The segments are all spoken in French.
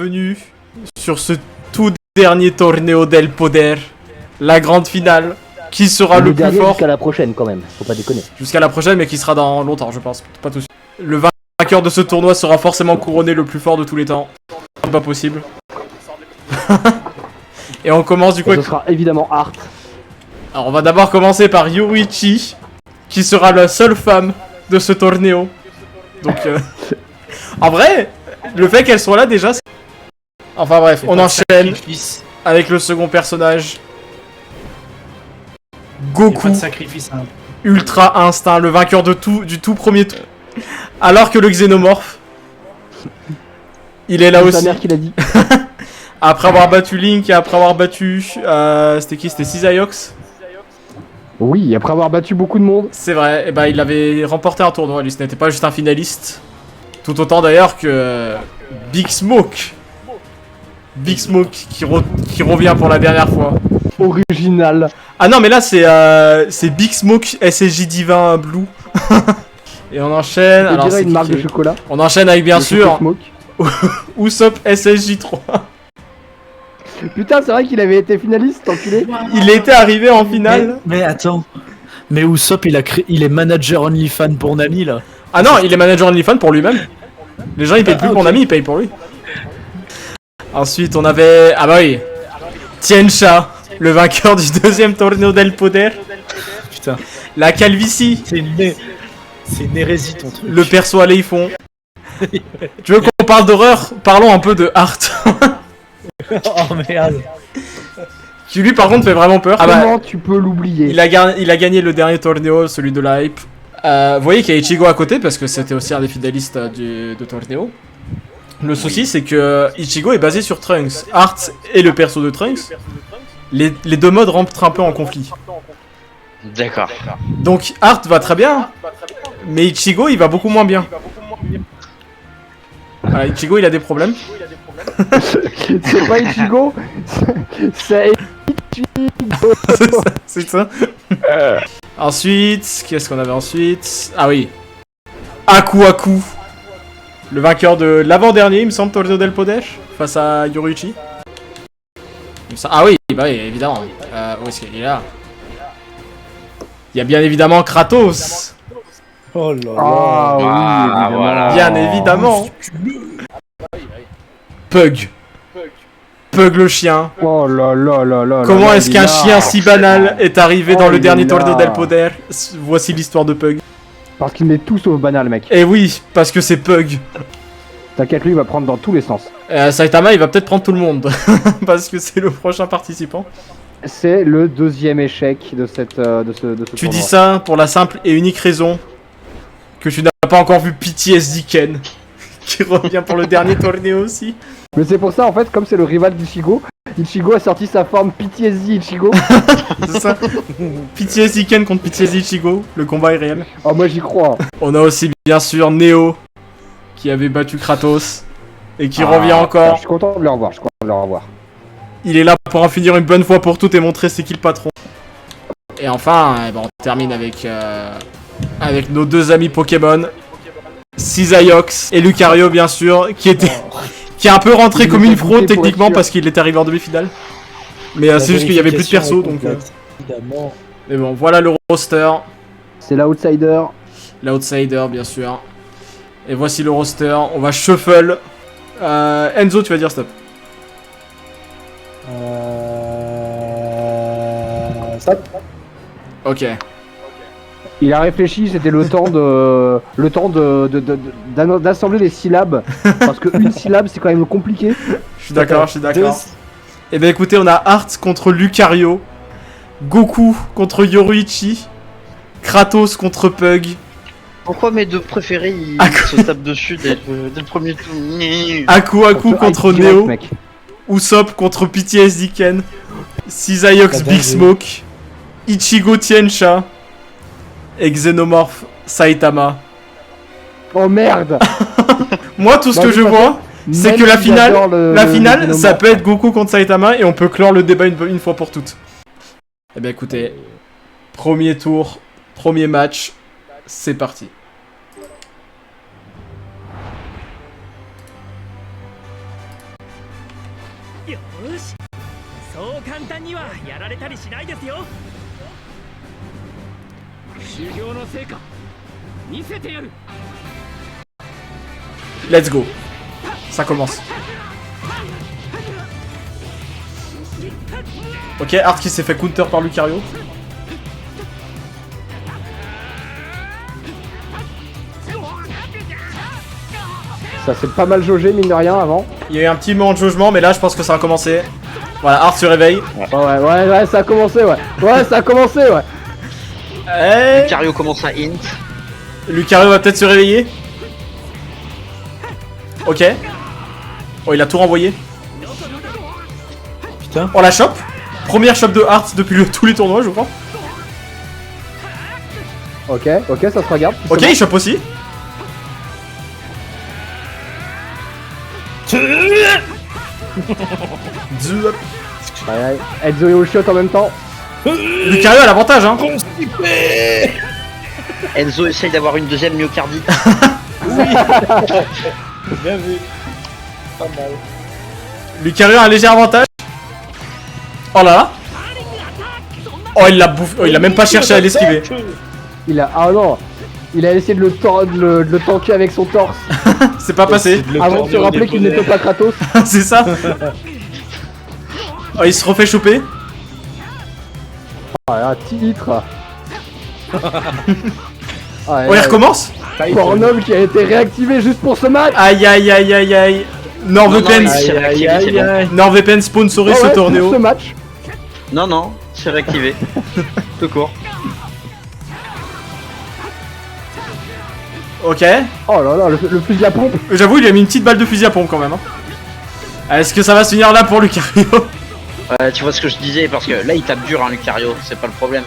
bienvenue sur ce tout dernier Torneo del Poder, la grande finale. Qui sera le plus fort jusqu'à la prochaine quand même, faut pas déconner. Jusqu'à la prochaine, mais qui sera dans longtemps, je pense. Pas tout de suite. Le vainqueur de ce tournoi sera forcément couronné le plus fort de tous les temps. C'est pas possible. Et on commence du coup. Ce sera évidemment Art. Alors on va d'abord commencer par Yoruichi, qui sera la seule femme de ce tourneo. Donc, en vrai, le fait qu'elle soit là déjà. Enfin bref, on enchaîne avec le second personnage. Goku, sacrifice, hein. Ultra Instinct, le vainqueur de du tout premier tour. Alors que le Xénomorphe, il est là C'est aussi. sa mère qui l'a dit. Après avoir battu Link et après avoir battu... c'était qui? C'était Cisaiox. Oui, après avoir battu beaucoup de monde. C'est vrai, et bah il avait remporté un tournoi, lui, ce n'était pas juste un finaliste. Tout autant d'ailleurs que Big Smoke. Big Smoke qui revient pour la dernière fois. Original. Ah non mais là c'est Big Smoke SSJ Divin Blue. Et on enchaîne. On Alors dirait c'est une marque de chocolat. On enchaîne avec bien Le sûr Choco Usopp SSJ3. Putain, c'est vrai qu'il avait été finaliste, enculé. Il était arrivé en finale. Mais attends. Mais Usopp, il est manager OnlyFans pour Nami là. Ah non, il est manager OnlyFans pour lui-même. Les gens ils payent plus pour Nami, ils payent pour lui. Ensuite on avait... Ah bah oui, Tiencha, le vainqueur du deuxième Torneo del Poder. Putain. La calvitie. C'est une hérésie ton truc. Le perso à Leifon. Tu veux qu'on parle d'horreur? Parlons un peu de Art. Oh merde. Qui lui par contre fait vraiment peur. Ah Comment tu peux l'oublier? il a gagné le dernier Torneo, celui de la hype. Vous voyez qu'il y a Ichigo à côté parce que c'était aussi un des finalistes de Torneo. Le souci c'est que Ichigo est basé sur Trunks. Art et le perso de Trunks. Les deux modes rentrent un peu en conflit. D'accord. Donc Art va très bien, mais Ichigo il va beaucoup moins bien. Voilà, Ichigo il a des problèmes. C'est pas Ichigo, c'est Ichigo. C'est ça. Ensuite, qu'est-ce qu'on avait ensuite? Ah oui. Aku Aku. Le vainqueur de l'avant-dernier, il me semble, Torneo del Poder, face à Yoruichi. Ah oui, bah oui, évidemment. Où est-ce qu'il est là? Il y a bien évidemment Kratos. Oh là là. Ah oui, évidemment. voilà. Bien évidemment. Pug. Pug le chien. Oh là là là là. Comment là, est-ce il est qu'un là. chien si banal est arrivé dans Oh, le il dernier est Torneo là. del Poder? Voici l'histoire de Pug. Parce qu'il met tout sauf banal, mec. Et oui, parce que c'est Pug. T'inquiète, lui, il va prendre dans tous les sens. Saitama, il va peut-être prendre tout le monde. Parce que c'est le prochain participant. C'est le deuxième échec de cette de ce Tu tournoi. dis ça pour la simple et unique raison que tu n'as pas encore vu PTSD Ken. Qui revient pour le dernier Torneo aussi. Mais c'est pour ça, en fait, comme c'est le rival d'Ichigo, Ichigo a sorti sa forme PTSD Ichigo. C'est ça. PTSD Ken contre PTSD Ichigo. Le combat est réel. Oh, moi j'y crois. On a aussi bien sûr Neo qui avait battu Kratos et qui Ah, revient Je encore. suis content de le revoir, Il est là pour en finir une bonne fois pour toutes et montrer c'est qui le patron. Et enfin, eh ben, on termine avec nos deux amis Pokémon, Cisaiox et Lucario bien sûr, qui est un peu rentré Il comme était une fraude goûté pour techniquement être sûr. parce qu'il était arrivé en demi-finale. Mais c'est juste qu'il y avait plus de perso donc. Évidemment. Mais bon, voilà le roster, C'est l'outsider. l'outsider bien sûr. Et voici le roster. On va shuffle. Enzo, tu vas dire stop. Ça. Ok. Il a réfléchi, c'était le temps d'assembler les syllabes. Parce qu'une syllabe, c'est quand même compliqué. Je suis d'accord, je suis d'accord. Et ben écoutez, on a Art contre Lucario, Goku contre Yoruichi, Kratos contre Pug, Pourquoi mes deux préférés ils se tapent dessus dès le premier tour? Aku Aku contre Direct, Neo, mec. Usopp contre PTSD Ken, Cisaiox Big Smoke, Ichigo Tiencha et Xenomorph Saitama. Oh merde. Moi, tout ce Bah, que de je toute vois, c'est Même que la si finale, j'adore le ça Xenomorph. peut être Goku contre Saitama et on peut clore le débat une fois pour toutes. Eh bien écoutez, premier tour, premier match, c'est parti. にはやられたりしないですよ。修行の成果見せてやる。 Let's go. Ça commence. Ok, Art qui s'est fait counter par Lucario. Ça s'est pas mal jaugé, mine de rien, avant. Il y a eu un petit moment de jugement, mais là je pense que ça a commencé. Voilà, Art se réveille. Ouais, ça a commencé, ouais. Ouais, ça a commencé, ouais. Eh, Lucario commence à int. Lucario va peut-être se réveiller. Ok. Oh, il a tout renvoyé. Putain. Oh, la chope. Première chope de Art depuis tous les tournois, je crois. Ok, ça se regarde. Ok, il chope aussi. Ouais, Enzo et Ulshot en même temps. Lucario a l'avantage, hein. Enzo essaye d'avoir une deuxième myocardie. Bien vu. Pas mal. Lucario a un léger avantage. Oh là là. Oh, il l'a bouffé. Oh, il a même pas cherché à l'esquiver. Il a. Ah non. Il a essayé de le tanker avec son torse. C'est pas passé. Avant de se rappeler qu'il n'était pas Kratos. C'est ça. Oh, il se refait choper. Ah, un titre. Oh, il recommence. Pornhub qui a été réactivé juste pour ce match. Aïe aïe aïe aïe aïe. NordVPN. Non, non, il s'est réactivé, c'est bon. NordVPN sponsorise ce Pour tournéo. ce match. Non, non, c'est réactivé. Tout court. Ok. Oh là là, le fusil à pompe. J'avoue, il a mis une petite balle de fusil à pompe quand même. Hein. Est-ce que ça va se finir là pour Lucario? Tu vois ce que je disais, parce que là il tape dur, hein, Lucario, c'est pas le problème.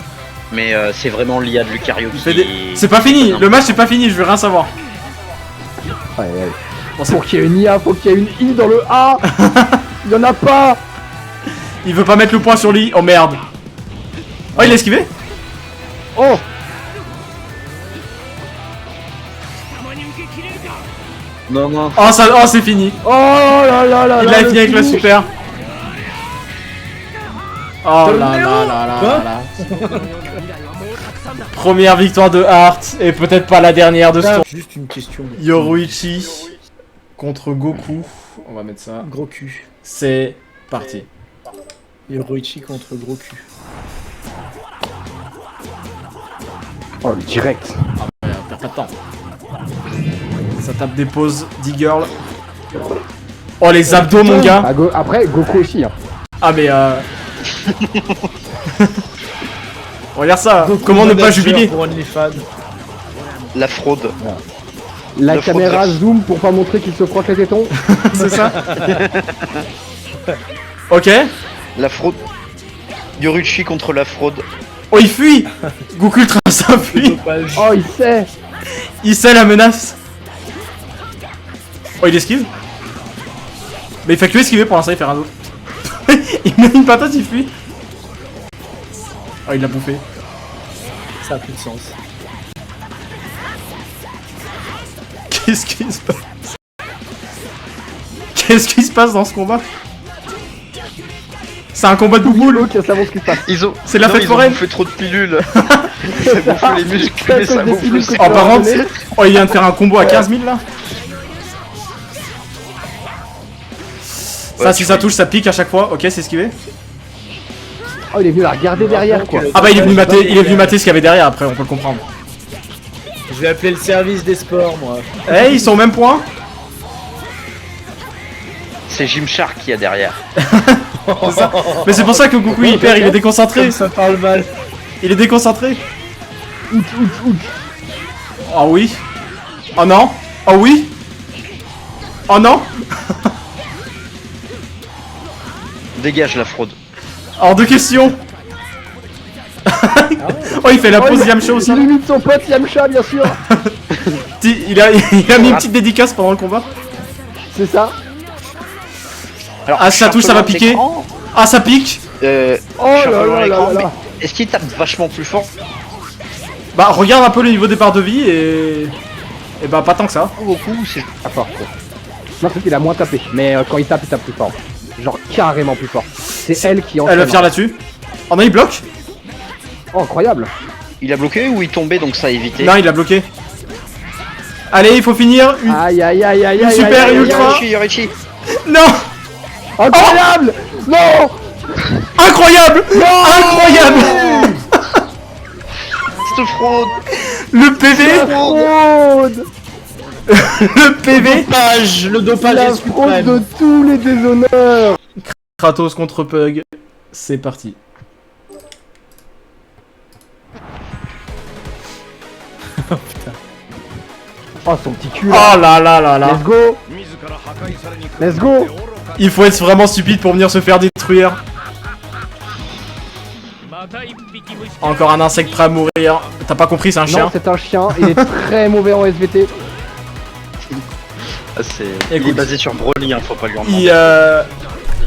Mais c'est vraiment l'IA de Lucario qui. C'est pas fini. Le match c'est pas fini. Je veux rien savoir. Ouais. Bon, Pour qu'il y ait une IA, faut qu'il y ait une I dans le A. Il y en a pas. il veut pas mettre le point sur lui. Oh merde. Oh, il a esquivé. Oh. Non, non. Oh, ça, oh, c'est fini. Oh là là là. Il là, a le fini avec la finish. super. Oh là là là là là. Première victoire de Art et peut-être pas la dernière de ce tour. Juste une question. Yoruichi contre Goku. On va mettre ça. Gros cul. C'est parti. Yoruichi contre gros cul. Oh, le direct. Perd pas de temps. Ça tape des pauses d'e-girl. Oh, les abdos, mon gars. Ah, après, Goku aussi. Hein. Ah, mais regarde ça. Comment ne pas jubiler? Pour OnlyFans. La fraude. La Le caméra fraude. zoom pour pas montrer qu'il se frotte les tétons. C'est ça. Ok. La fraude. Yoruichi contre la fraude. Oh, il fuit. Goku Ultra ça fuit. Oh, il sait. Il sait la menace. Oh, il esquive. Mais il fait que esquiver pour l'instant, il fait rien d'autre. Il met une patate, il fuit. Oh, il l'a bouffé. Ça a plus de sens. Qu'est-ce qui se passe? Qu'est-ce qui se passe dans ce combat? C'est un combat de bouboule. Boulot qui savons ce qui se passe. Ils ont. C'est la non, fête ils foraine. ont fait trop de pilules. Ça bouffe les muscles, mais ça bouffe le Oh, cerveau. par contre, oh, il vient de faire un combo à 15 000 là. Ça, si ça touche, ça pique à chaque fois. Ok, c'est esquivé. Oh, il est venu la regarder derrière, quoi. Ah bah, il est venu mater ce qu'il y avait derrière. Après, on peut le comprendre. Je vais appeler le service des sports, moi. Eh, ils sont au même point. C'est Gymshark qui y a derrière. C'est ça. Mais c'est pour ça que Goku il perd, il est déconcentré. Comme ça parle mal. Il est déconcentré. Oh oui. Oh non. Oh oui. Oh non. Dégage la fraude. Hors de question. Oh, il fait la pause Yamcha aussi. Il imite son pote Yamcha, bien sûr. Il a mis une petite dédicace pendant le combat. C'est ça. Alors, Ah, ça touche, ça va chargement piquer. d'écran, Ah, ça pique. Oh là chargement là là d'écran, là. mais est-ce qu'il tape vachement plus fort? Bah, regarde un peu le niveau départ de vie et bah, pas tant que ça. Beaucoup, c'est. Ah, fort, quoi. Non, c'est qu'il a moins tapé. Mais quand il tape plus fort. Genre carrément plus fort. c'est elle qui Elle enchaîne. va faire là-dessus. Oh non, il bloque. Oh, incroyable. Il a bloqué ou il tombait donc ça a évité? Non, il l'a bloqué. Allez, il faut finir. Aïe aïe aïe aïe aïe. super aïe, aïe, ultra. aïe. Yorichi. Non. Incroyable. Non. Incroyable. Incroyable. Cette fraude. Le PV. Fraude. Le PV. Le dopage La est fraude suprême. de tous les déshonneurs. Kratos contre Pug. C'est parti. Oh, son petit cul. Oh là là là là. Let's go. Let's go. Il faut être vraiment stupide pour venir se faire détruire. また一匹虫 Encore un insecte prêt à mourir. T'as pas compris, c'est un Non, chien. c'est un chien. Il est très mauvais en SVT. Ah, il est Écoute. basé sur Broly, hein, faut pas lui en demander.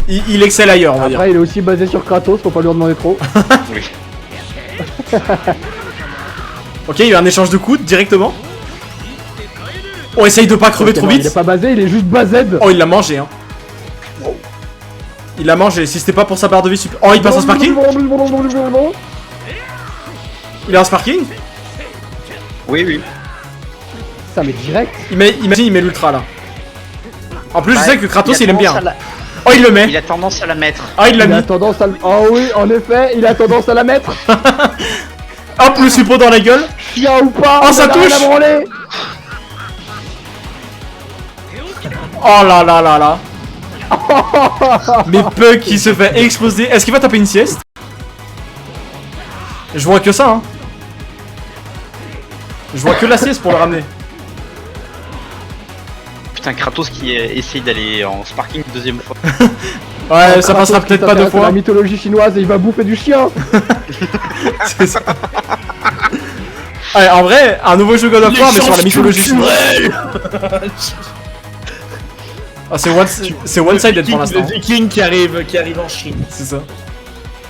Il excelle ailleurs, on va dire. Après, il est aussi basé sur Kratos. Faut pas lui en demander trop. Oui. Ok, il y a eu un échange de coudes directement. Oh, essaye de pas crever Ok, trop non, vite. Il est pas basé. Il est juste basé. Oh, il l'a mangé, hein. Il l'a mangé. Si c'était pas pour sa barre de vie super. Oh, il passe en sparking. Il est en sparking. Oui, oui. Ça, mais direct. Imagine, il met l'ultra là. En plus, je Ouais, sais que Kratos, a il aime bien. tendance à Oh, il le met. Il a tendance à la mettre. Ah, il l'a Il a mis. tendance à le... Oh oui, en effet, il a tendance à la mettre. Hop, le suppo dans la gueule. Chien ou pas. Oh, ça on a rien touche. à branler. Oh là là là là. Mais Pug qui se fait exploser. Est-ce qu'il va taper une sieste? Je vois que ça, hein. Je vois que la sieste pour le ramener. Putain, Kratos qui essaye d'aller en sparking une deuxième fois. Ouais, ça Kratos passera qui peut-être pas deux s'intéresse à fois. La mythologie chinoise et il va bouffer du chien. C'est ça. Ouais, en vrai, un nouveau jeu God of War, mais sur la mythologie chinoise. Ah, c'est one-sided pour l'instant. Le viking qui arrive en Chine. C'est ça.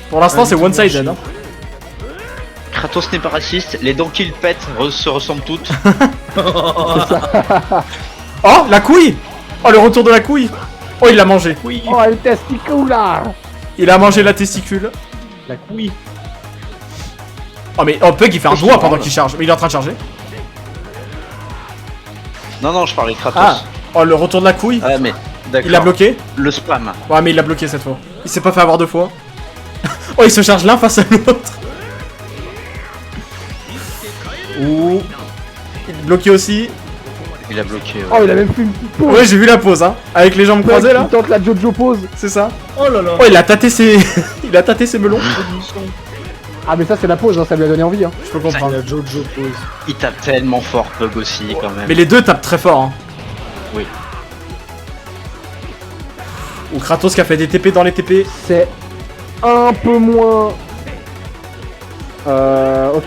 Pour l'instant, c'est one-sided. Hein. Kratos n'est pas raciste, les dents qu'il pète se ressemblent toutes. Oh, la couille. Oh, le retour de la couille. Oh, il l'a mangé. Oh, el testicula. Il a mangé la testicule. La couille. Oh, mais oh, Pug, il fait un doigt pendant qu'il charge. Mais il est en train de charger. Non, non, je parlais de Kratos. Ah. Oh, le retour de la couille. Ah, mais d'accord. Il l'a bloqué. Le spam. Ouais, mais il l'a bloqué cette fois. Il s'est pas fait avoir deux fois. Oh, il se charge l'un face à l'autre. Ouh. Il est bloqué aussi. Il a bloqué. Oh, il a même fait une petite pause. Ouais, j'ai vu la pose, hein. Avec les jambes croisées là. Il tente la Jojo pose. C'est ça. Oh là là. Oh, il a tâté ses. Il a tâté ses melons. Ah, mais ça, c'est la pause, hein, ça lui a donné envie. Hein. Je peux comprendre. La Jojo pose. Il tape tellement fort, Pug aussi, quand même. Mais les deux tapent très fort, hein. Oui. Ou Kratos qui a fait des TP dans les TP. C'est un peu moins. Ok.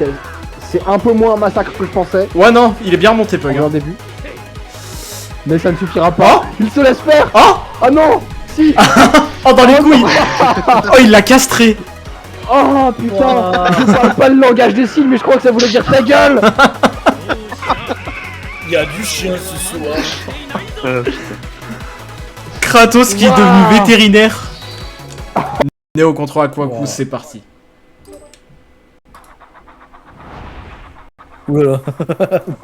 C'est un peu moins un massacre que je pensais Ouais, non, il est bien monté, Pug. en Hein. début. Mais ça ne suffira pas. Oh Il se laisse faire. Oh Ah non. Si. Oh, dans les Oh, couilles. non. Oh, il l'a castré. Oh putain. Je parle pas le langage des signes, mais je crois que ça voulait dire ta gueule. Il y a du chien ce soir. Kratos qui est Wow. devenu vétérinaire. Néo contre Aquaku, c'est parti. Oula.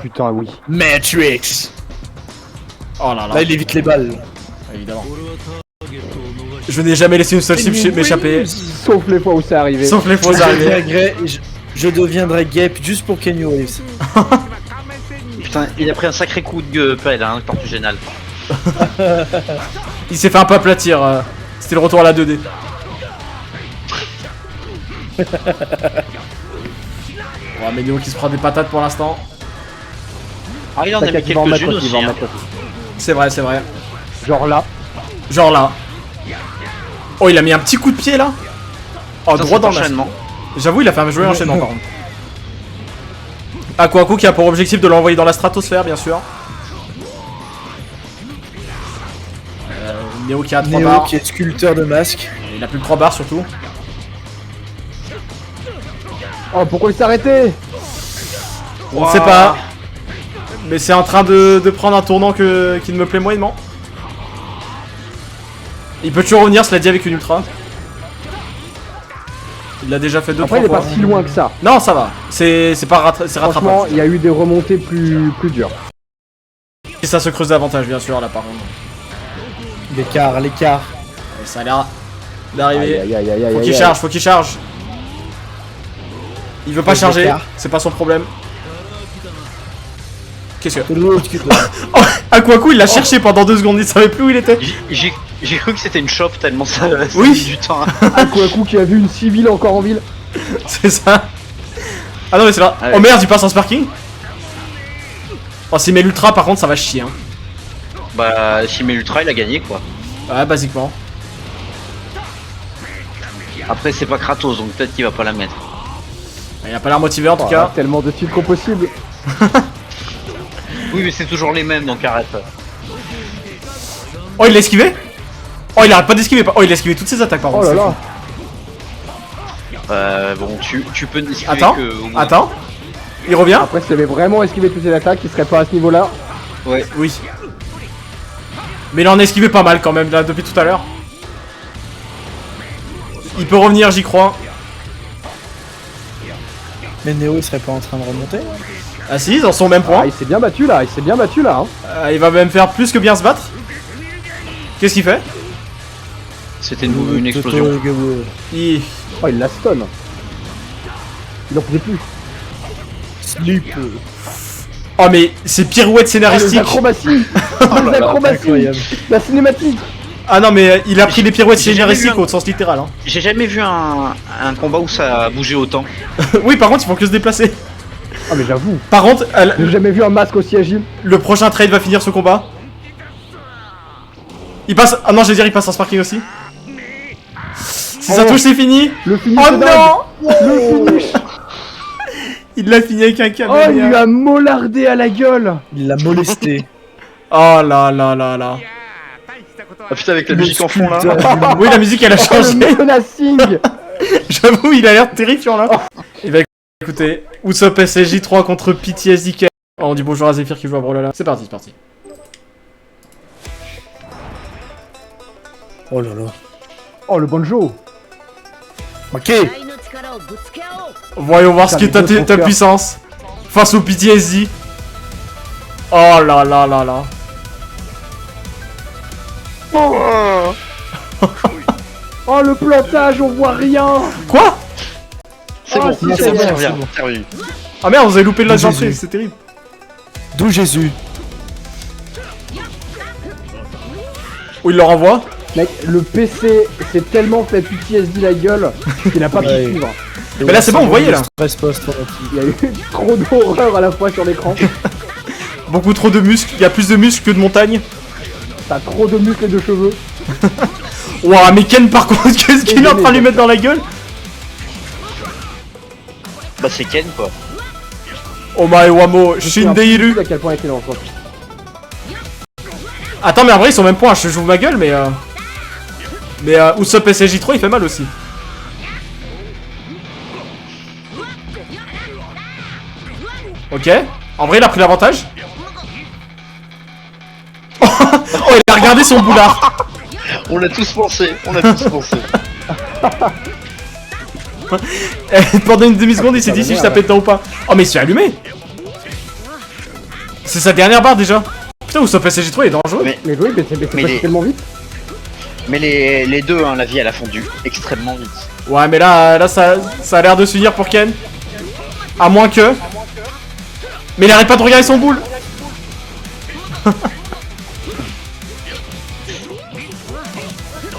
Putain, oui. Matrix. Oh là là. Là, il évite les balles. Évidemment. Je n'ai jamais laissé une seule cible m'échapper. Sauf les fois où c'est arrivé. Sauf les fausses arrivées. Je deviendrai Gap juste pour Kenny Reeves. Putain, il a pris un sacré coup de pelle, hein, Tortugénal. Il s'est fait un peu aplatir. C'était le retour à la 2D. Ouais, mais Néo qui se prend des patates pour l'instant. Ah, il en a mis T'inquiète, il va en mettre quelques-unes aussi, il aussi. va en Hein. mettre aussi. C'est vrai, c'est vrai. Genre là. Genre là. Oh, il a mis un petit coup de pied là. Oh, Putain, droit cet dans le enchaînement. J'avoue, il a fait un joli enchaînement par contre. Aquaku qui a pour objectif de l'envoyer dans la stratosphère, bien sûr. Néo qui a 3 Neo barres. qui est sculpteur de masques. Il a plus que 3 barres surtout. Oh, pourquoi il s'est arrêté? On ne sait pas. Mais c'est en train de prendre un tournant qui ne me plaît moyennement. Il peut toujours revenir, cela dit, avec une ultra. Il l'a déjà fait 2-3 Après, il est fois. pas si loin que ça. Non, ça va. C'est pas c'est Franchement, rattrapable. il y a eu des remontées plus dures. Et ça se creuse davantage, bien sûr, là, par contre. L'écart, l'écart. Et ça a l'air Aïe, d'arriver. aïe, aïe, aïe, aïe, Faut qu'il aïe. charge, faut qu'il charge. Il veut pas Faut charger, l'écart. c'est pas son problème. Qu'est-ce que... De l'autre côté. Oh, Aquaku, il l'a cherché pendant 2 secondes, il savait plus où il était. J'ai cru que c'était une chope tellement ça a Oui. mis du temps. Aquaku qui a vu une civile encore en ville. C'est ça. Ah non mais c'est là. Ouais. Oh merde, il passe en sparking. Oh s'il met l'ultra par contre ça va chier hein. Bah, s'il met l'ultra, il a gagné quoi. Ouais basiquement. Après, c'est pas Kratos, donc peut-être qu'il va pas la mettre. Il a pas l'air motivé en tout Oh, cas. tellement de titres possibles. Oui, mais c'est toujours les mêmes, donc arrête. Oh il l'a esquivé. Oh il arrête pas d'esquiver. Oh il a esquivé toutes ses attaques par Oh contre. là c'est là. fou. Bon, tu peux esquiver Attends, que... attends. Il revient. Après, s'il avait vraiment esquivé toutes ses attaques, il serait pas à ce niveau-là. Ouais. Oui. Mais il en a esquivé pas mal quand même là depuis tout à l'heure. Il peut revenir, j'y crois. Mais Neo, il serait pas en train de remonter? Ah si, ils en sont au même Ah, point. il s'est bien battu là, il s'est bien battu là. Hein. Il va même faire plus que bien se battre. Qu'est-ce qu'il fait? C'était une explosion. Il... Oh, il la stun. Il en pouvait plus. Sleep. Oh mais ces pirouettes Oh, les scénaristiques. acrobaties. Oh Les acrobaties. incroyable. La cinématique. Ah non mais il a pris les pirouettes J'ai jamais scénaristiques vu un- au sens littéral hein. J'ai jamais vu un combat où ça a bougé autant. Oui par contre ils font que se déplacer. Ah, mais j'avoue. Par contre J'ai jamais vu un masque aussi agile. le prochain trade va finir ce combat. Il passe... Ah non je veux dire il passe en sparking aussi. Si ça Oh. touche c'est fini. Le finish Oh de dingue. non. Le finish. Il l'a fini avec un Oh, il caméra. lui a mollardé à la gueule. Il l'a molesté. Oh là là là là. Ah putain, avec la musique en fond là. Oui la musique elle a Oh, le changé. menacing. J'avoue il a l'air terrifiant là. Et bah écoutez, Usopp SSJ 3 contre PTSD. Oh, on dit bonjour à Zephyr qui joue à Brawlhalla. C'est parti, c'est parti. Oh là là. Oh, le banjo. Ok. Voyons voir ce Putain, qui est mais deux ta cœur. puissance face au PTSD. Oh là là là là. Oh, le plantage, on voit rien. Quoi? C'est Oh, bon, si, c'est c'est bon, bon, ça revient. c'est bon. C'est revenu. Ah merde, vous avez loupé le lance Jésus. c'est terrible. D'où Jésus? Où il le renvoie? Mec, le PC s'est tellement fait PTSD la gueule qu'il a pas pu Ouais. suivre. Mais là, c'est bon, vous voyez, là. Stress post-traumatique. Il y a eu trop d'horreur à la fois sur l'écran. Beaucoup trop de muscles, il y a plus de muscles que de montagnes. T'as trop de muscles et de cheveux. Ouah, mais Ken par contre, qu'est-ce qu'il est en train de lui mettre dans la gueule? Bah, c'est Ken quoi. Oh my wamo, Je sais un Shindeiru. peu à quel point il était dans le sens. Attends, mais en vrai, ils sont au même point, je joue ma gueule, mais Usopp SSJ3 il fait mal aussi. Ok, en vrai, il a pris l'avantage. Oh, il a regardé son boulard. On l'a tous pensé, on l'a tous pensé. Pendant une demi-seconde, il s'est dit si je tapais dedans ou pas. Oh, mais il s'est allumé. C'est sa dernière barre déjà. Putain, Usopp SSJ3 il est dangereux. Mais oui, mais c'est Mais passé les- tellement vite. Mais les deux, hein, la vie elle a fondu extrêmement vite. Ouais, mais là ça a l'air de se finir pour Ken. À moins que... Mais il arrête pas de regarder son boule.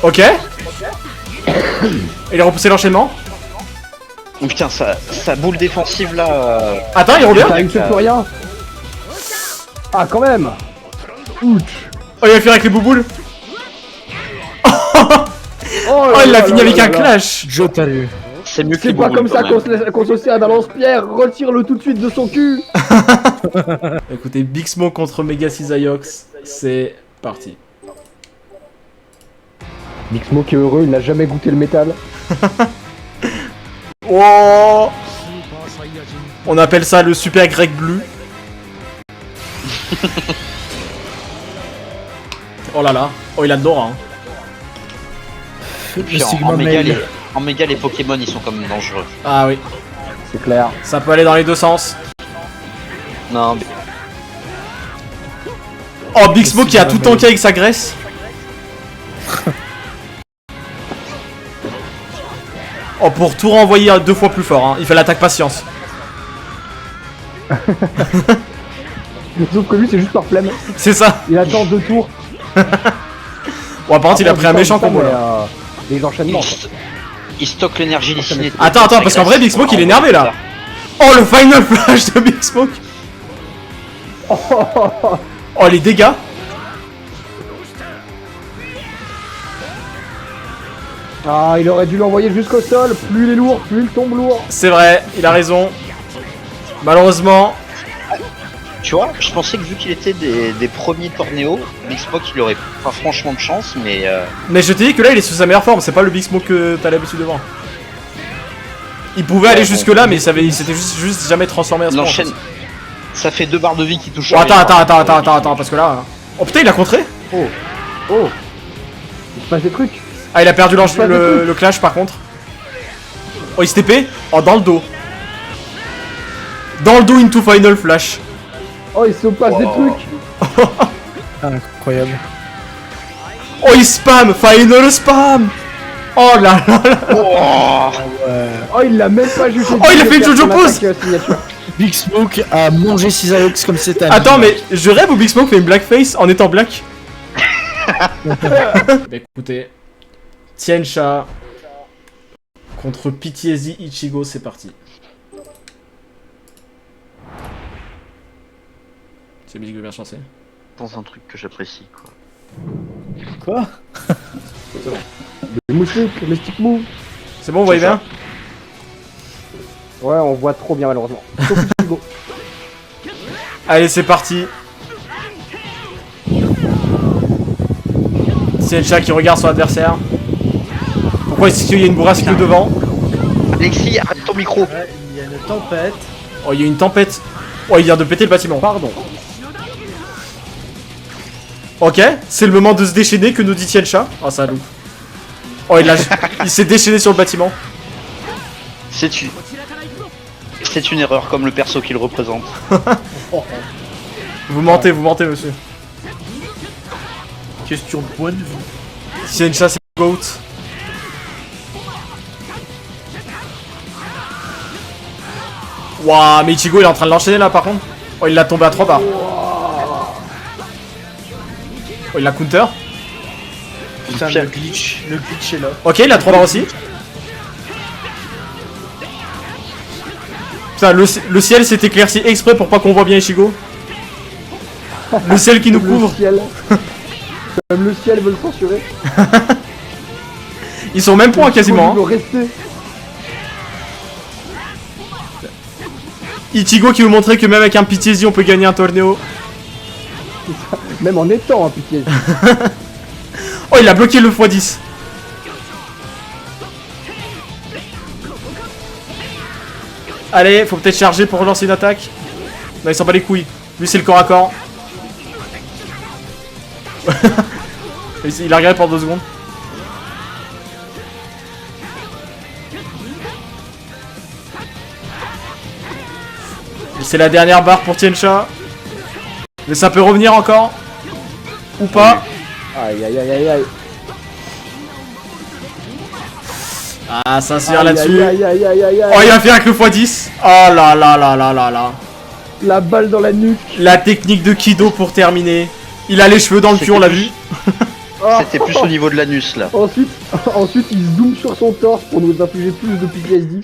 Ok. Il a repoussé l'enchaînement. Oh, putain, sa boule défensive là. Attends, il revient. Ça fait plus rien. Ah, quand même. Ouch. Oh, il va finir avec les bouboules. Oh, il l'a fini avec un clash. Jotaru. C'est mieux que C'est les pas bouboules, comme ça quand même. qu'on se sert d'un lance-pierre. Retire-le tout de suite de son cul. Écoutez, Big Smoke contre Mega Cisaiox, c'est parti. Mixmo qui est heureux, il n'a jamais goûté le métal. Oh, on appelle ça le Super Greg Blue. Oh là là. Oh, il a de l'aura, hein. Le Puis en Sigma méga, Mail. En méga, les Pokémon ils sont quand même dangereux. Ah oui, C'est clair. ça peut aller dans les deux sens. Non, mais Oh, Big Smoke qui a tout tanké avec sa graisse. Oh, pour tout renvoyer 2 fois plus fort, hein. Il fait l'attaque patience. Sauf que lui, c'est juste par flemme. C'est ça. Il attend 2 tours. Bon, par contre, il a pris un méchant combo là. Les enchaînements. il stocke l'énergie des ciné. Attends, parce qu'en vrai, Big Smoke il est énervé là. Oh, le final flash de Big Smoke. Oh, les dégâts. Ah, il aurait dû l'envoyer jusqu'au sol. Plus il est lourd, plus il tombe lourd. C'est vrai, il a raison. Malheureusement. Tu vois, je pensais que vu qu'il était des premiers tornéos, Big Smoke il aurait pas franchement de chance, mais Mais je t'ai dit que là il est sous sa meilleure forme, c'est pas le Big Smoke que t'as l'habitude de voir. Il pouvait aller jusque là, mais il s'était juste jamais transformé à ce point. l'enchaîne. Ça fait 2 barres de vie qui touchent. Oh, attends, parce que là. Oh putain, il a contré. Oh. Il se passe des trucs. Ah, il a perdu le clash par contre. Oh, il se TP. Oh, dans le dos. Dans le dos into final flash. Oh, il se passe des trucs. Incroyable. Oh, il spam. Final spam. Oh là là là. Oh, il l'a même pas jugé. Oh, il a fait une Jojo pose. Big Smoke a mangé Cisaox comme c'était. Attends, mais je rêve où Big Smoke fait une blackface en étant black. Bah écoutez, Tiensha contre PTSD Ichigo, c'est parti. C'est musique de bien chancé. Dans un truc que j'apprécie quoi. Quoi? Le moustique, le stick move. C'est bon, vous voyez bien? Ouais, on voit trop bien malheureusement. Sauf Ichigo. Allez, c'est parti. Tiensha qui regarde son adversaire. Pourquoi est-ce qu'il y a une bourrasque devant? Alexis, arrête ton micro. Ouais, il y a une tempête. Oh, il y a une tempête. Oh, il vient de péter le bâtiment. Pardon. Ok, c'est le moment de se déchaîner que nous dit Tiensha. Oh, ça loupe. Oh, il s'est déchaîné sur le bâtiment. C'est une erreur comme le perso qu'il représente. Vous mentez, monsieur. Question de point de vue. Tiensha, c'est le GOAT. Waouh, mais Ichigo il est en train de l'enchaîner là par contre. Oh, il l'a tombé à 3 barres. Oh, il l'a counter. Putain, le glitch est là. Ok, il a 3 barres aussi. Putain, le ciel s'est éclairci exprès pour pas qu'on voit bien Ichigo. Le ciel qui nous couvre. Le ciel. Même le ciel veut le censurer. Ils sont même points quasiment. Il veut rester. Ichigo qui veut montrer que même avec un PTSD on peut gagner un torneo. Même en étant un pitié. Oh, il a bloqué le x10. Allez, faut peut-être charger pour relancer une attaque. Non, il s'en bat les couilles. Lui, c'est le corps à corps. Il a regardé pendant 2 secondes. Et c'est la dernière barre pour Tiensha. Mais ça peut revenir encore. Ou pas. Aïe aïe aïe aïe aïe. Ah, ça sert là-dessus. Aïe aïe aïe aïe aïe. Oh, il a fait avec le x10. Oh là là là là là là. La balle dans la nuque. La technique de Kido pour terminer. Il a les cheveux dans le cul, on l'a vu. C'était plus au niveau de l'anus là. Ensuite, il zoome sur son torse pour nous infliger plus de PTSD.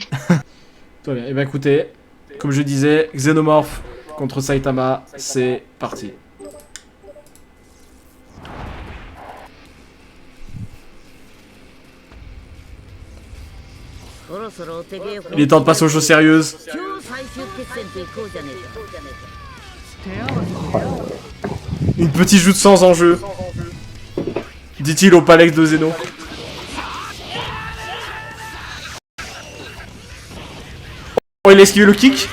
Tout va bien. Et ben écoutez, comme je disais, Xenomorph contre Saitama, c'est parti. Il est temps de passer aux choses sérieuses. Une petite joute sans enjeu, dit-il au Palex de Zeno. Oh, il a esquivé le kick.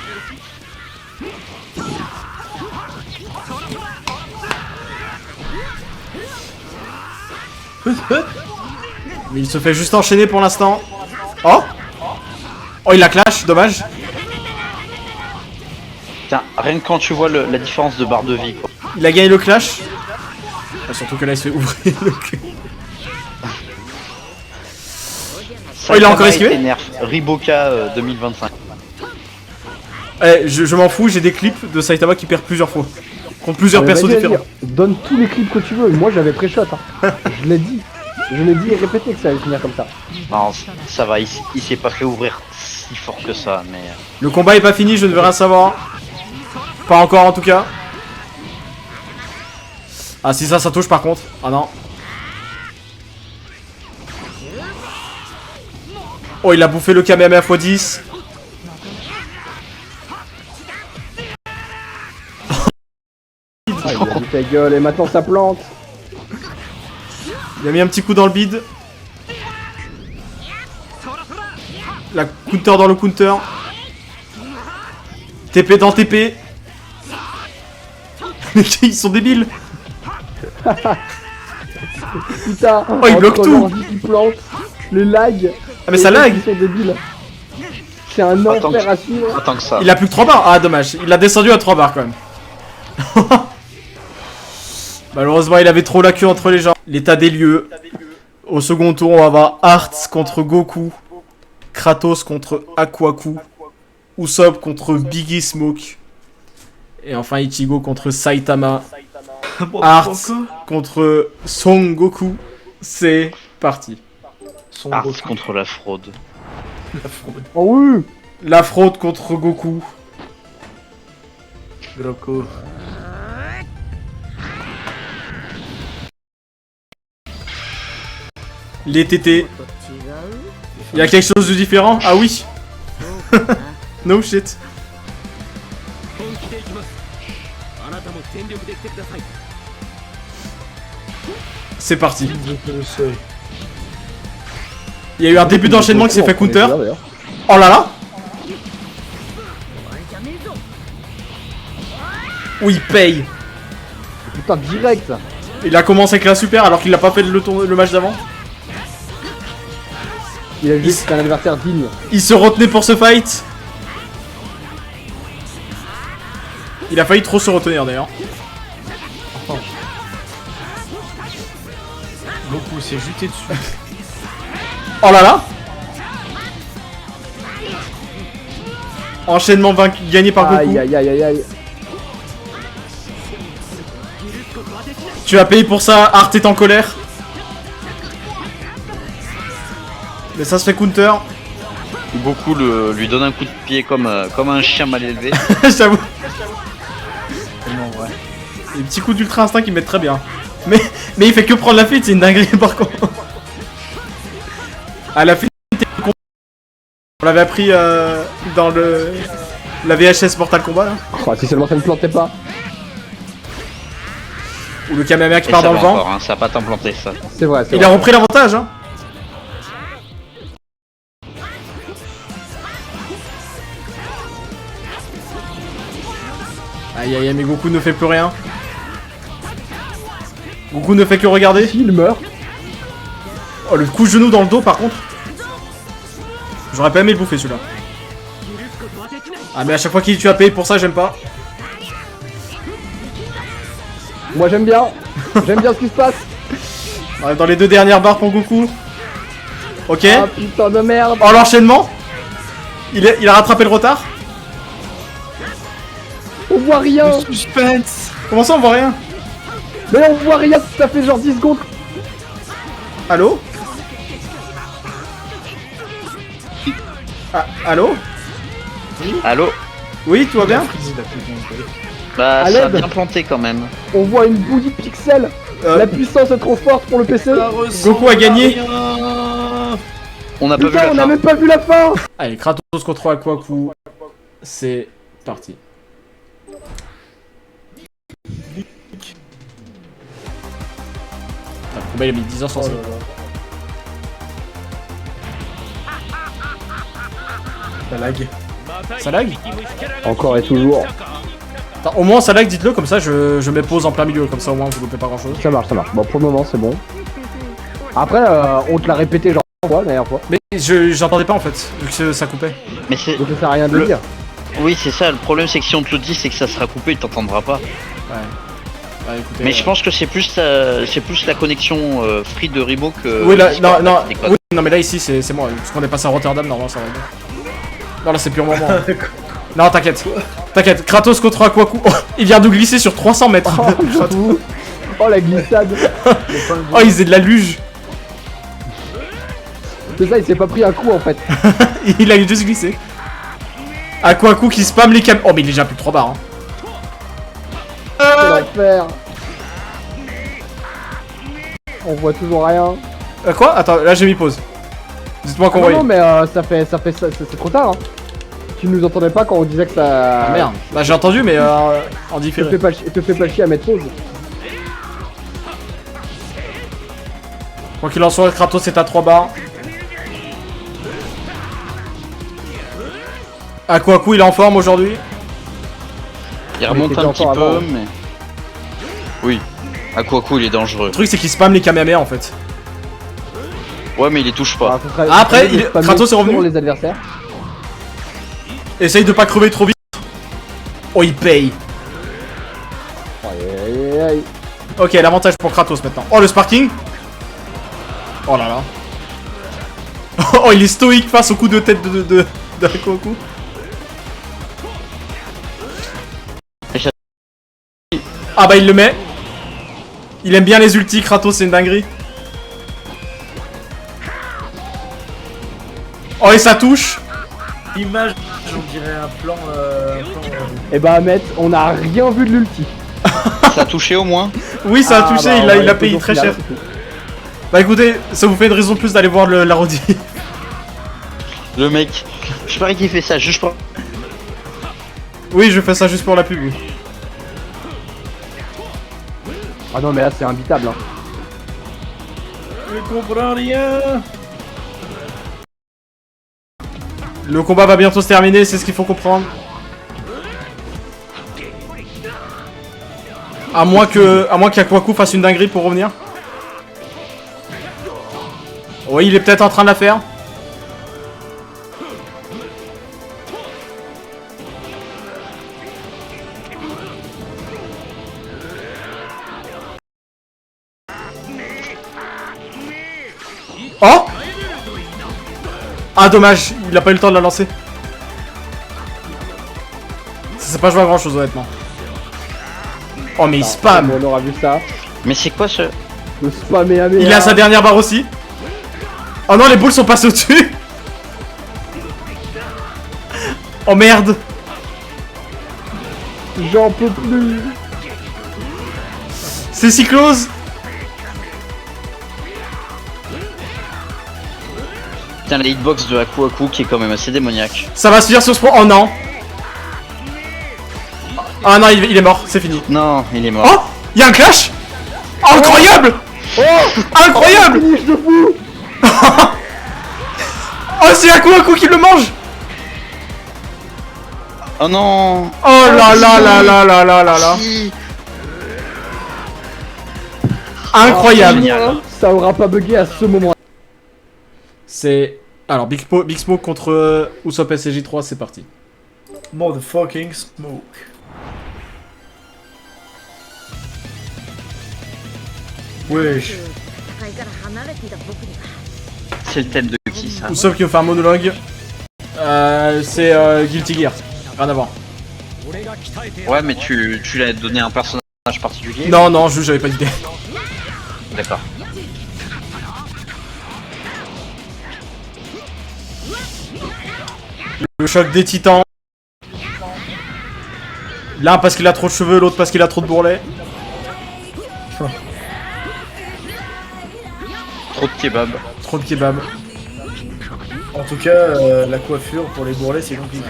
Mais il se fait juste enchaîner pour l'instant. Oh. Oh, il a clash, dommage. Putain, rien que quand tu vois la différence de barre de vie, quoi. Il a gagné le clash. Ah, surtout que là, il se fait ouvrir le cul. Oh, il a encore esquivé. Nerf. Riboka 2025. Eh, je m'en fous, j'ai des clips de Saitama qui perd plusieurs fois. Contre plusieurs persos Vas-y, différents. donne tous les clips que tu veux. Moi j'avais pré-shot. Hein. Je l'ai dit. Je l'ai dit et répété que ça allait finir comme ça. Non, ça va, il s'est pas fait ouvrir si fort que ça, mais... Le combat est pas fini, je ne veux rien savoir. Pas encore en tout cas. Ah si ça touche par contre. Ah non. Oh, il a bouffé le Kamehameha x10. Ah, il a dit ta gueule et maintenant ça plante. Il a mis un petit coup dans le bide. La counter dans le counter. TP dans TP. Ils sont débiles. Putain. Oh, il bloque entre tout. l'ordi qui plante, les lags. Ah mais ça les mecs lag. qui sont débiles. C'est un Attends enfer que- à suivre. Attends que ça. Il a plus que 3 barres. Ah dommage. Il a descendu à 3 barres quand même. Malheureusement il avait trop la queue entre les jambes. L'état des lieux. Au second tour on va avoir Hearts contre Goku. Kratos contre Aquaku. Usopp contre Biggie Smoke. Et enfin Ichigo contre Saitama. Hearts contre Son Goku. C'est parti. Son Ars Goku, contre la fraude. la fraude. Oh oui. La fraude contre Goku. Goku. Les TT. Il y a quelque chose de différent? Ah oui. No shit. 本気でいきますあなたも全力で来てください C'est parti. Je le sais. Il y a eu un début d'enchaînement qui s'est fait counter. D'ailleurs. Oh là là. Où il paye. Putain, direct. Il a commencé avec la super alors qu'il a pas fait le match d'avant. Il a juste un adversaire digne. Il se retenait pour ce fight. Il a failli trop se retenir d'ailleurs. Goku s'est jeté dessus. Oh là là. Enchaînement gagné par Goku. Aïe aïe aïe aïe aïe. Tu as payé pour ça, Art est en colère. Mais ça se fait counter. Goku lui donne un coup de pied comme un chien mal élevé. J'avoue. Tellement vrai. Des petits coups d'ultra instinct qui mettent très bien. Mais il fait que prendre la fuite, c'est une dinguerie par contre. Ah la fuite, on l'avait appris dans la VHS Mortal Kombat là. Oh, si seulement ça ne plantait pas. Ou le Kamehameha qui Et part ça dans le va vent. encore, hein, ça va pas t'implanter ça. C'est vrai, c'est Il vrai. a repris l'avantage hein. Aïe aïe aïe mais Goku ne fait plus rien. Goku ne fait que regarder. Si, il meurt. Oh le coup de genou dans le dos par contre. J'aurais pas aimé le bouffer celui-là. Ah mais à chaque fois qu'il tu as payé pour ça j'aime pas. Moi j'aime bien. J'aime bien ce qui se passe. On est dans les deux dernières barres pour Goku. Ok. Ah putain de merde. Oh l'enchaînement. Il a rattrapé le retard. On voit rien. Suspense. Comment ça on voit rien? Mais on voit rien. Ça fait genre 10 secondes. Allô? Ah, allô? Allô? Oui, tout va bien? Freezy, il a plus bien joué. Bah À ça a l'aide. bien planté quand même. On voit une bouillie de pixels. La puissance est trop forte pour le PC. Goku a gagné. On n'a pas vu Putain, la on a fin. même pas vu la fin. Allez, Kratos contre Aquaku. C'est parti. Putain, le combat il a mis 10 ans sans ça. Ça lag. Ça lag? Encore et toujours. Attends, au moins ça lag, dites-le, comme ça je mets pause en plein milieu, comme ça au moins vous loupez pas grand chose. Ça marche, ça marche. Bon, pour le moment, c'est bon. Après, on te l'a répété genre fois, la dernière fois. Mais j'entendais pas en fait, vu que ça coupait. Mais c'est. Donc ça sert à rien de le dire. Oui, c'est ça. Le problème, c'est que si on te le dit, c'est que ça sera coupé, il t'entendra pas. Ouais. Bah, écoutez, Mais je pense que c'est plus la connexion free de Rimo que. Oui, là, Discord, non, qui déconne. oui, non, mais là ici c'est moi, parce qu'on est passé à Rotterdam, normalement ça va bien. Non, là c'est purement moi. Non, t'inquiète. T'inquiète, Kratos contre Aquaku. Oh, il vient de glisser sur 300 mètres. Oh, j'avoue. Oh la glissade. Oh, il faisait de la luge. C'est ça, il s'est pas pris un coup en fait. Il a juste glissé. Aquaku qui spam les cam. Oh, mais il est déjà plus de 3 barres. Hein. C'est l'enfer. On voit toujours rien. Quoi? Attends, là j'ai mis pause. Dites-moi qu'on Ah voyait. non, mais c'est trop tard. Hein. Tu nous entendais pas quand on disait que ça. Ah, merde. Bah j'ai entendu, mais en Te différé. te fais pas chier à mettre pause. Quoi qu'il en soit, Kratos est à 3 barres. Aquaku il est en forme aujourd'hui. Il remonte était un en petit forme peu, avant. mais. Oui. Aquaku, il est dangereux. Le truc c'est qu'il spam les Kamehameha en fait. Ouais, mais il les touche pas. Ah, après, Kratos est revenu. Pour les adversaires. Essaye de pas crever trop vite. Oh, il paye. Aïe, aïe, aïe. Ok, l'avantage pour Kratos maintenant. Oh, le sparking. Oh là là. Oh, il est stoïque face au coup de tête de Aquaku. Ah bah il le met. Il aime bien les ultis, Kratos, c'est une dinguerie. Oh, et ça touche. L'image, on dirait un plan. Et bah Ahmed, on a rien vu de l'ulti. Ça a touché au moins. Oui, ça a Ah, touché, bah, il on va a aller payé au très final, cher. c'est tout. Bah écoutez, ça vous fait une raison de plus d'aller voir la rediff. Le mec. Je parie qu'il fait ça juste pour. Oui, je fais ça juste pour la pub. Oui. Ah non mais là c'est imbitable hein. Je comprends rien. Le combat va bientôt se terminer, c'est ce qu'il faut comprendre. À moins qu'Aquaku fasse une dinguerie pour revenir. Oui, il est peut-être en train de la faire. Oh! Ah dommage, il a pas eu le temps de la lancer. Ça s'est pas joué à grand chose honnêtement. Oh mais il spam! On aura vu ça. Mais c'est quoi ce. Le spam et Il est à sa dernière barre aussi. Oh non, les boules sont passées au-dessus. Oh merde. J'en peux plus. C'est Cyclose. Putain, la hitbox de Aquaku qui est quand même assez démoniaque. Ça va se finir sur ce point. Oh non. Ah non, il est mort, c'est fini. Non, il est mort. Oh, il y a un clash. Oh, incroyable. Incroyable. Finish de fou. Oh, c'est Aquaku qui le mange. Oh non. Oh là là là là là là là là. Si. Incroyable. Génial. Ça aura pas bugué à ce moment. C'est... Alors, Big Smoke contre Usopp SCJ3, c'est parti. Motherfucking smoke. Wesh. C'est le thème de qui ça? Usopp qui va faire un monologue. C'est Guilty Gear. Rien à voir. Ouais, mais tu l'as donné un personnage particulier? Non, non, j'avais pas d'idée. D'accord. Le choc des titans. L'un parce qu'il a trop de cheveux, l'autre parce qu'il a trop de bourrelets. Trop de kebab. Trop de kebab. En tout cas, la coiffure pour les bourrelets, c'est compliqué.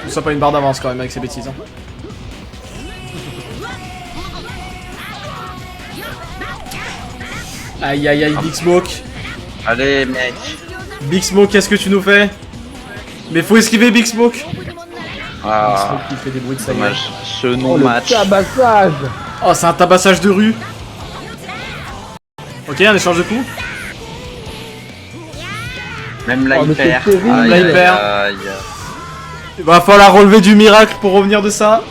Usopp a une barre d'avance quand même avec ses bêtises. Hein. Aïe aïe aïe, Big Smoke. Allez, mec. Big Smoke, qu'est-ce que tu nous fais? Mais faut esquiver Big Smoke. Big Ah, Smoke qui fait des bruits de sa gueule. dommage. Ce Oh, le non-match. tabassage. Oh, c'est un tabassage de rue. Ok, un échange de coups. Même là, Oh, il mais c'est perd. terrible. Là, il perd. Il va falloir relever du miracle pour revenir de ça.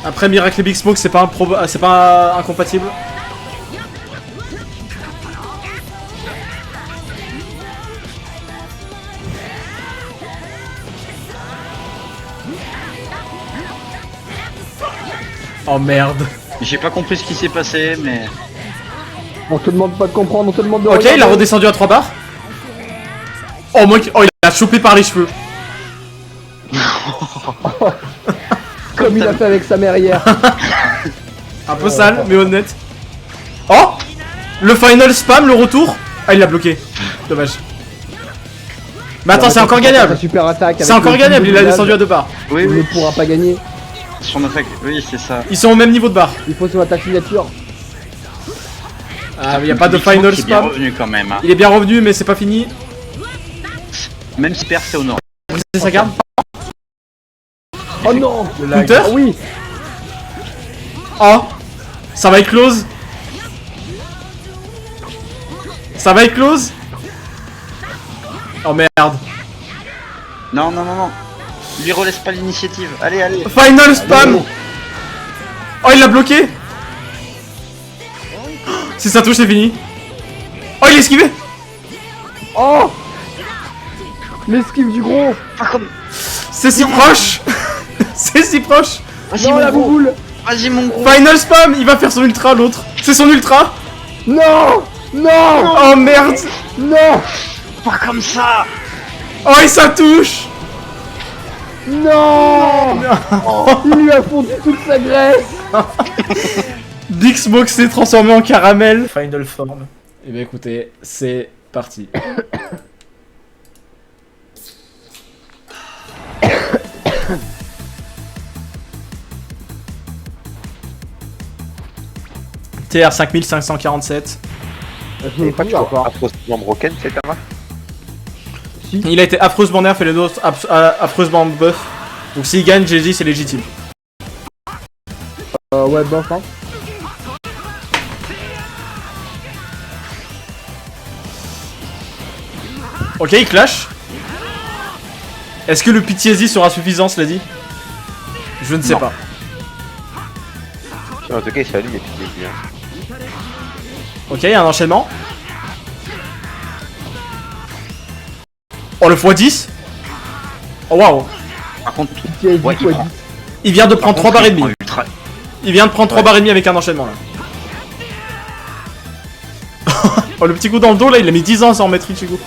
Après miracle et Big Smoke, c'est pas incompatible. Oh merde. J'ai pas compris ce qui s'est passé, mais. On te demande pas de comprendre, on te demande de Ok, regarder. il a redescendu à 3 barres. Oh, moi, oh, il a chopé par les cheveux. Comme il a fait avec sa mère hier. Un peu sale, mais honnête. Oh, le final spam, le retour. Ah, il l'a bloqué. Dommage. Mais attends, c'est encore gagnable. Sa super attaque. C'est encore gagnable, il a descendu à 2 barres. Oui, Il ne oui. pourra pas gagner. Son attaque. Oui, c'est ça. Ils sont au même niveau de barre. Il faut son attaque signature. Ah, mais il a pas de Big Smoke final qui est bien spam. revenu quand même. Hein. Il est bien revenu, mais c'est pas fini. Même si perd, c'est honoré. C'est sa garde. Oh non. Counter. Ah oui. Oh, ça va être close. Ça va être close. Oh merde. Non, non, non, non. Lui relaisse pas l'initiative. Allez, allez. Final spam. Oh, il l'a bloqué. Si ça touche, c'est fini. Oh, il est esquivé. Oh. L'esquive du gros. C'est si proche. C'est si proche. Vas-y, Non, mon la gros. bouboule. Vas-y, mon gros. Final spam. Il va faire son ultra, l'autre. C'est son ultra. Non. Non. Oh merde. Non. Pas comme ça. Oh, et ça touche. Non. Il lui a fondu toute sa graisse. Big Smoke s'est transformé en caramel. Final form. Et bien écoutez, c'est parti. TR 5547. Je n'ai pas de choix. Atrocement broken, c'est Tama. Il a été affreusement nerf et les autres affreusement buff. Donc s'il gagne, GG, c'est légitime. Ouais, bof, hein. Ok, il clash. Est-ce que le PTSD sera suffisant, cela dit? Je ne sais pas. En tout cas, il s'allume et puis il est bien. Ok, il y a un enchaînement. Oh, le x10. Oh, waouh. Par contre, TSD ouais, il x10. prend. Il vient de prendre 3 barres et demi. Ultra. Il vient de prendre 3 barres et demi avec un enchaînement, là. Oh, le petit coup dans le dos, là, il a mis 10 ans sans remettre Ichigo.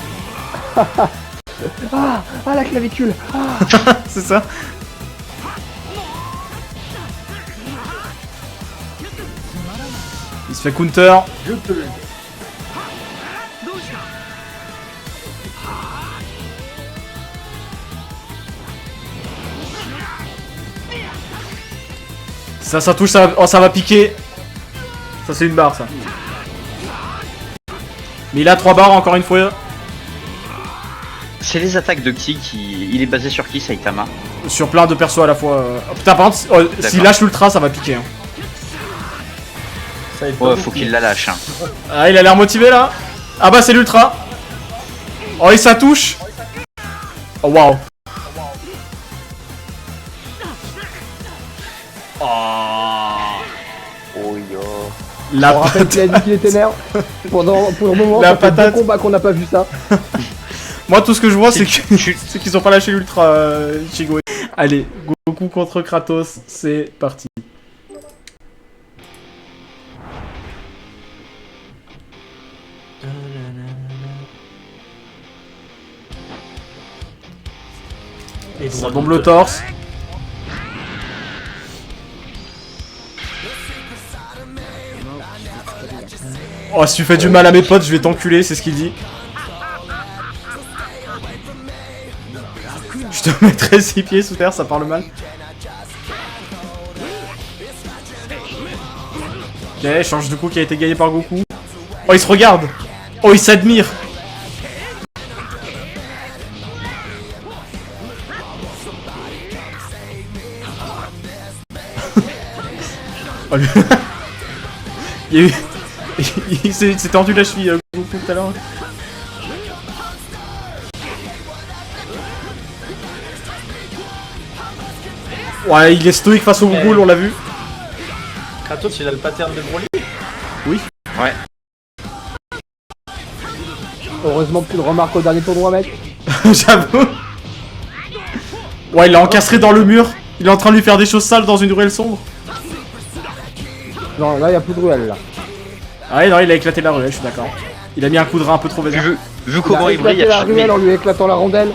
Ah, la clavicule. C'est ça. Il se fait counter. Ça touche, ça va, oh, ça va piquer. Ça, c'est une barre, ça. Mais il a 3 barres, encore une fois. C'est les attaques de qui il est basé sur qui, Saitama? Sur plein de persos à la fois. Oh, putain, par contre, oh, s'il lâche l'ultra, ça va piquer. Hein. Ouais, faut qu'il la lâche. Hein. Ah, il a l'air motivé là. Ah bah, c'est l'ultra. Oh, et ça touche. Oh, waouh. Oh yo. La On rappelle qu'il a dit qu'il était nerf. Pour le moment, La ça fait 2 patate. combats qu'on n'a pas vu ça. Moi, tout ce que je vois, c'est qu'ils ont pas lâché l'ultra Ichigo. Allez, Goku contre Kratos, c'est parti. Ça bombe le torse. Oh, si tu fais du mal à mes potes, je vais t'enculer, c'est ce qu'il dit. Je te mettrai 6 pieds sous terre, ça parle mal. Ok, change de coup qui a été gagné par Goku. Oh, il se regarde. Oh, il s'admire. Oh, lui... il y a eu... il s'est tendu la cheville, Goku, tout à l'heure. Ouais, il est stoïque face au Ghoul, on l'a vu. Kratos, il a le pattern de Broly. Ouais. Heureusement que tu le remarques au dernier tournoi, mec. J'avoue. Ouais, il l'a encastré dans le mur. Il est en train de lui faire des choses sales dans une ruelle sombre. Non, là, y a plus de ruelle, là. Ah ouais, non, il a éclaté la ruelle, je suis d'accord. Il a mis un coup de rein un peu trop vénère. Vu comment il brille, éclaté la ruelle en lui éclatant la rondelle.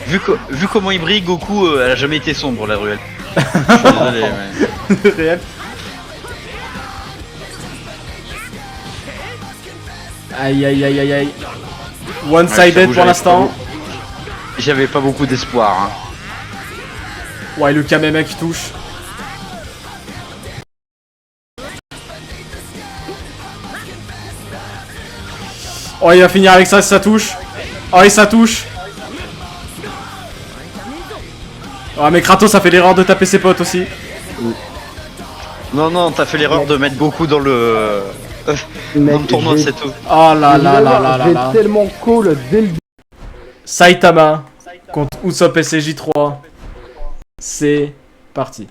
vu comment il brille, Goku, elle a jamais été sombre la ruelle. Je suis désolé, mais... Réel. Aïe aïe aïe aïe aïe. One-sided j'avoue, pour l'instant. J'avais pas beaucoup d'espoir. Hein. Ouais, le Kameme qui touche. Oh, il va finir avec ça si ça touche. Oh, et ça touche. Oh, mais Kratos, ça fait l'erreur de taper ses potes aussi. Non, t'as fait l'erreur de mettre Goku dans le... dans le tournoi, c'est tout. Oh là là là là là là. J'ai tellement cool dès le début. Saitama contre Usopp SCJ3. C'est parti.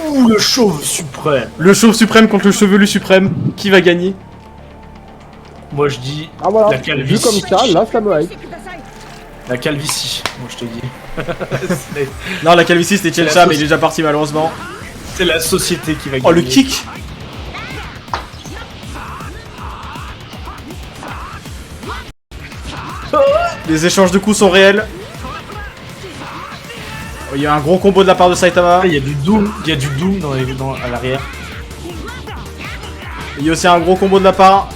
Ouh, le chauve suprême. Le chauve suprême contre le chevelu suprême. Qui va gagner? Moi je dis Ah voilà, la vu calvitie. comme ça, là, ça me hype. La calvitie, moi je te dis. Non, la calvitie c'était C'est la Chelcha, mais sauce. il est déjà parti malheureusement. C'est la société qui va gagner. Oh, le kick. Les échanges de coups sont réels. Oh, il y a un gros combo de la part de Saitama. Ah, il y a du Doom, à l'arrière. Il y a aussi un gros combo de la part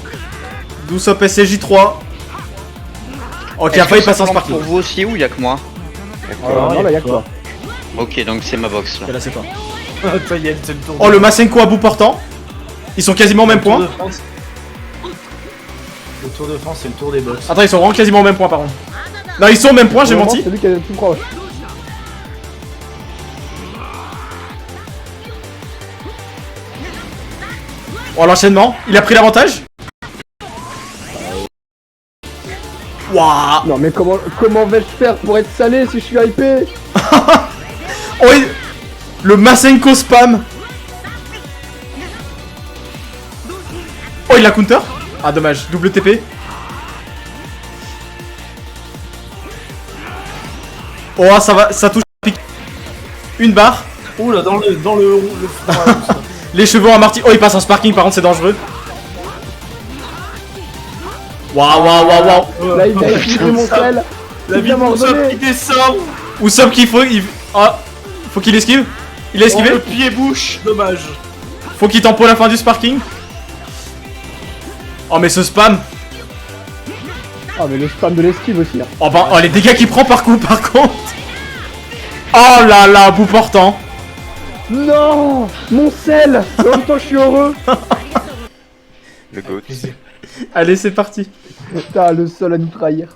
d'Usopp SCJ3. Ok, Est-ce après il que passe ça en plante sparking. pour vous aussi ou y'a que moi? Non, là, y'a que toi. Ok, donc c'est ma box là. Ok, là c'est toi. Ça y est, c'est le tour. Oh, le Masenko à bout portant. Ils sont quasiment au même Le Tour point. de France. Le Tour de France, c'est le tour des box. Attends, ils sont vraiment quasiment au même point par contre. Non, ils sont au même point, j'ai Vraiment, menti. C'est lui qui est le plus proche. Oh, l'enchaînement. Il a pris l'avantage. Waouh. Non, mais comment vais-je faire pour être salé si je suis hypé? Oh, le Masenko spam. Oh, il a counter. Ah, dommage. Double TP. Oh, ça va, ça touche. Une barre. Ouh là, dans le front. Les cheveux en marty. Oh, il passe en sparking, par contre, c'est dangereux. Waouh, waouh, waouh, waouh. Là, il va utiliser mon sel. La Il vie vient de m'en Usopp redonner. qui descend. Usopp qu'il faut. Ah, faut qu'il esquive. Il a Oh, esquivé. le pied bouche, dommage. Faut qu'il tempo la fin du sparking. Oh, mais ce spam. Ah, mais le spam de l'esquive aussi. Hein. Oh, bah, oh, les dégâts qu'il prend par coup, par contre. Oh là là, bout portant. Non, mon sel. En même temps, je suis heureux. Le GOAT. Allez, c'est parti. Putain, le seul à nous trahir.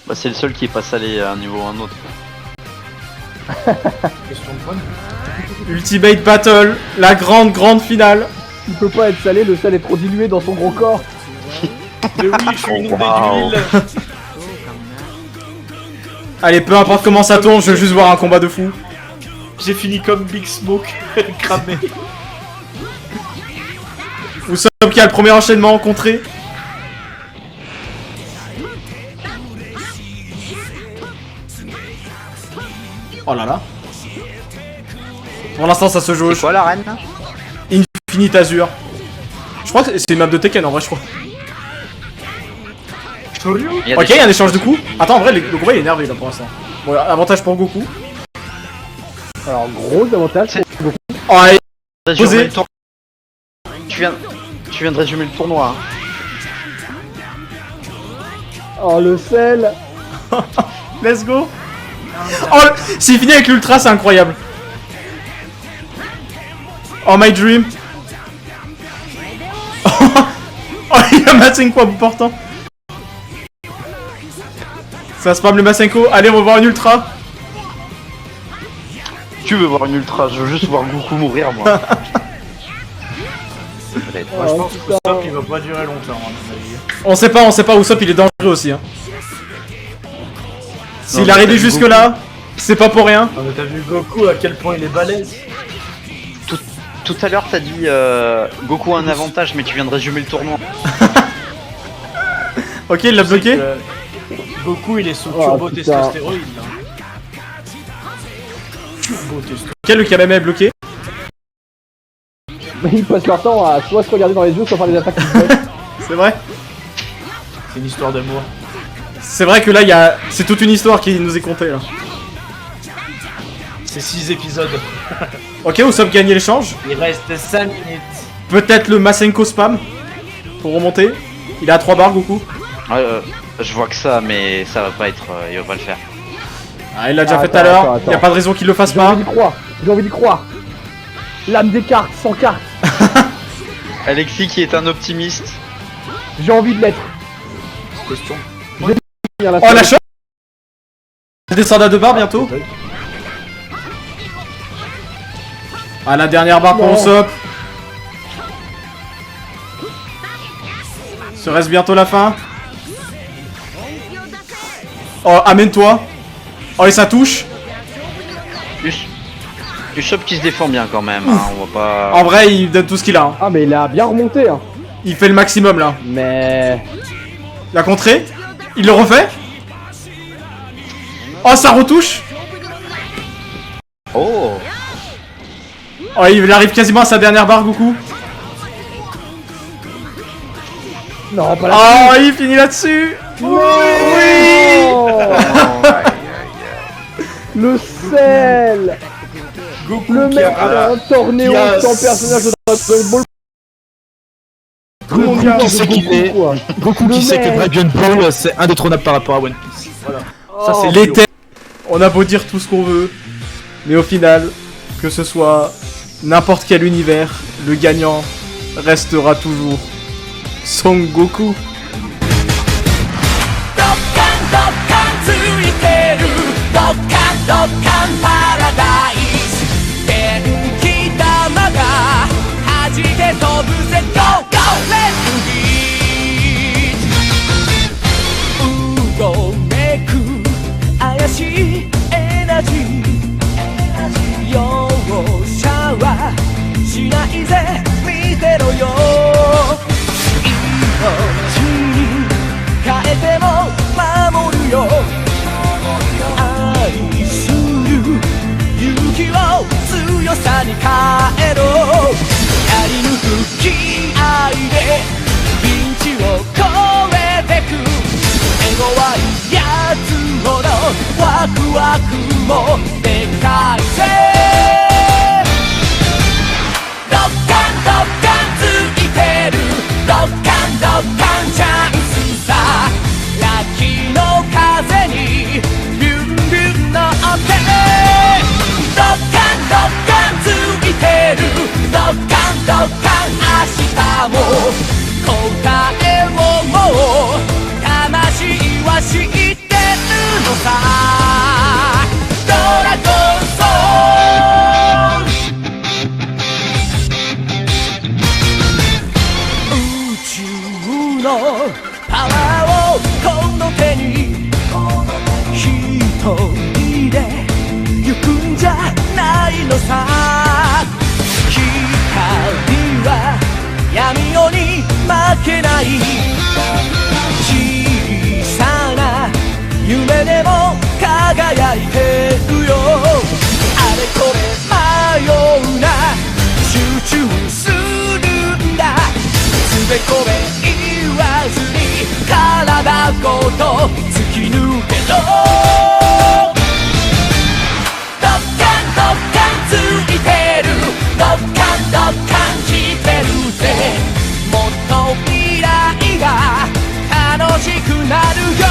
Bah, c'est le seul qui est pas salé à un niveau ou à un autre. Question de points. Ultimate Battle, la grande finale. Il peut pas être salé, le sel est trop dilué dans son gros corps. Mais oui, je suis inondé Wow. d'huile. Allez, peu importe comment ça tourne, je veux juste voir un combat de fou. J'ai fini comme Big Smoke, cramé. Usopp qui a le premier enchaînement contré. Oh là là. Pour l'instant, ça se joue. C'est quoi la reine là? Infinite Azure. Je crois que c'est une map de Tekken en vrai, je crois. Il y a Ok, des il y a un échange de coups. Attends, en vrai, le combat il est énervé là pour l'instant. Bon, avantage pour Goku. Alors, gros avantage pour Goku. Oh, allez. Résumer Posé. le tour- Tu viens de résumer le tournoi. Hein. Oh, le sel. Let's go. Oh, s'il finit avec l'ultra, c'est incroyable. Oh, my dream. Oh, il a Masenko à bout portant. Ça spam le Masenko. Allez, on va voir une ultra. Tu veux voir une ultra, je veux juste voir Goku mourir moi. Peut-être. Moi, je Oh, pense que putain. Usopp il va pas durer longtemps, à mon avis. On sait pas, Usopp il est dangereux aussi. Hein. S'il mais est arrivé t'as vu jusque là, c'est pas pour rien. Non, mais t'as vu Goku à quel point il est balèze? Tout à l'heure, t'as dit Goku a un avantage, mais tu viens de résumer le tournoi. Ok, il l'a bloqué. Goku il est sous Oh, turbo putain. testostéroïde là. Turbo testostéroïde. Ok, le Kameme est bloqué. Mais ils passent leur temps à soit se regarder dans les yeux, soit faire des attaques qui se bloquent. C'est vrai. C'est une histoire d'amour. C'est vrai que là, c'est toute une histoire qui nous est contée. Là. C'est 6 épisodes. Ok, Usopp gagne l'échange. Il reste 5 minutes. Peut-être le Masenko spam pour remonter. Il est à 3 barres, Goku. Je vois que ça, mais ça va pas être. Il va pas le faire. Ah, il l'a déjà Ah, fait tout à attends, l'heure. attends, Il y a pas de raison qu'il le fasse J'ai pas. envie d'y croire. J'ai envie d'y croire. L'âme des cartes, sans cartes. Alexis qui est un optimiste. J'ai envie de l'être. Question. Finir la Oh, la série. shot. Il descend à 2 barres bientôt. Ah, la dernière barre pour Non. Usopp. Serait-ce bientôt la fin? Oh, amène-toi. Oh, et ça touche. Usopp qui se défend bien quand même. Hein, on va pas. En vrai, il donne tout ce qu'il a. Hein. Ah, mais il a bien remonté, hein. Il fait le maximum là. Mais. Il a contré. Il le refait. Oh, ça retouche. Oh. Oh, il arrive quasiment à sa dernière barre, Goku. Non, pas la Oh, il finit là-dessus. Oui. Le sel. Goku Le qui mec a- a un tornéo qui a- sans personnage de Dragon Ball. Tout le monde Goku parle qui de sait qu'il est. quoi. Goku Le qui sait que mec. Dragon Ball c'est indétrônable par rapport à One Piece. Voilà. Ça c'est L'éther. On a beau dire tout ce qu'on veut, mais au final, que ce soit n'importe quel univers, le gagnant restera toujours Son Goku. ドッカンドッカンついてるドッカンドッカンパラダイス電気玉が弾け飛ぶぜ Go Go Let's Beat うごめく怪しいエナジー容赦はしないぜ見てろよ命に変えても守るよ愛する勇気を強さに変えろやり抜く気合でピンチを越えてく手強いやつほどワクワクもでかいぜドッカンドッカンついてるドッカンドッカンチャンスさラッキーの風にビュンビュン乗ってドッカンドッカンついてるドッカンドッカン明日も答えをもう魂は知ってるのさドラゴンソウル宇宙のパワーをこの手に一人で行くんじゃないのさ光は闇夜に負けない小さな夢でも輝いてるよあれこれ迷うな集中するんだつべこべ言わずに体ごと突き抜けろドッカンドッカンついてるドッカンドッカンしてるぜもっと未来が楽しくなるよ